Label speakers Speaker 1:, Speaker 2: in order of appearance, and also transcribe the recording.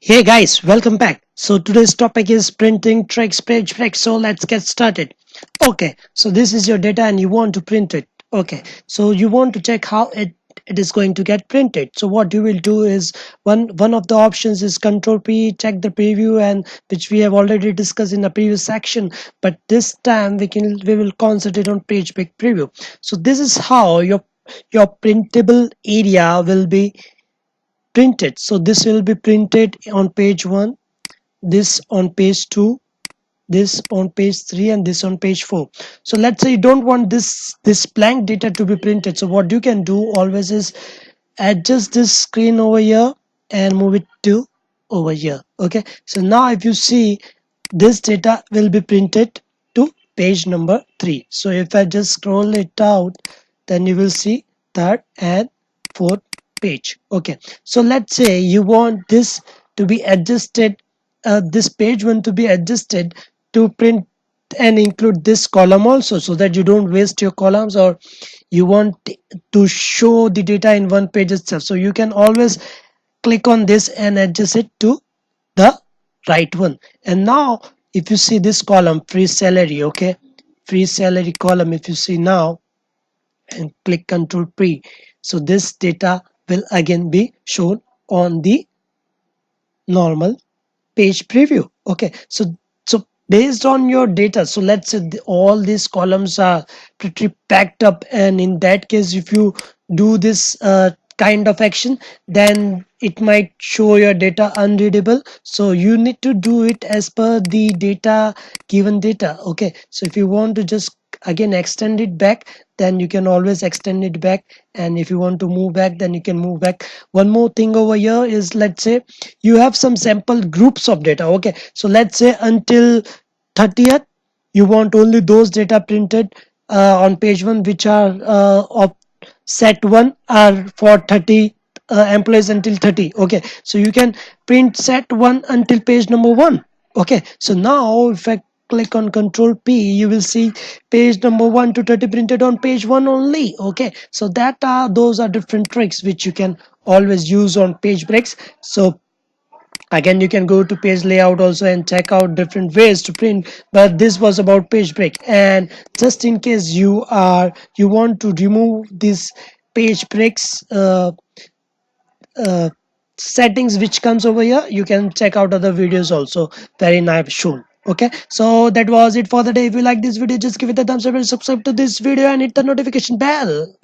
Speaker 1: Hey guys, welcome back. So today's topic is printing tricks, page breaks. So let's get started. Okay, so this is your data and you want to print it. Okay, so you want to check how it is going to get printed. So what you will do is one of the options is Control P, check the preview, and which we have already discussed in the previous section. But this time we will concentrate on page break preview. So this is how your printable area will be printed. So this will be printed on page 1, this on page 2, this on page 3, and this on page 4. So let's say you don't want this blank data to be printed. So what you can do always is adjust this screen over here and move it to over here. Okay, so now if you see, this data will be printed to page number 3. So if I just scroll it out, then you will see third and fourth page. Okay, so let's say you want this to be adjusted, this page 1 to be adjusted to print and include this column also, so that you don't waste your columns, or you want to show the data in one page itself. So you can always click on this and adjust it to the right one. And now if you see this column, free salary, okay, free salary column, if you see now and click Control P, so this data will again be shown on the normal page preview. Okay, so based on your data, so let's say all these columns are pretty packed up, and in that case if you do this kind of action, then it might show your data unreadable. So you need to do it as per the data, given data. Okay, so if you want to just again extend it back, then you can always extend it back, and if you want to move back, then you can move back. One more thing over here is, let's say you have some sample groups of data. Okay, so let's say until 30th you want only those data printed on page 1 which are of set 1 are for 30 employees until 30. Okay, so you can print set 1 until page number 1. Okay, so now if I click on Control P, you will see page number 1 to 30 printed on page 1 only. Okay, so those are different tricks which you can always use on page breaks. So again, you can go to page layout also and check out different ways to print, but this was about page break. And just in case you want to remove these page breaks uh, settings which comes over here, you can check out other videos also wherein I've shown. Okay, so that was it for the day. If you like this video, just give it a thumbs up and subscribe to this video and hit the notification bell.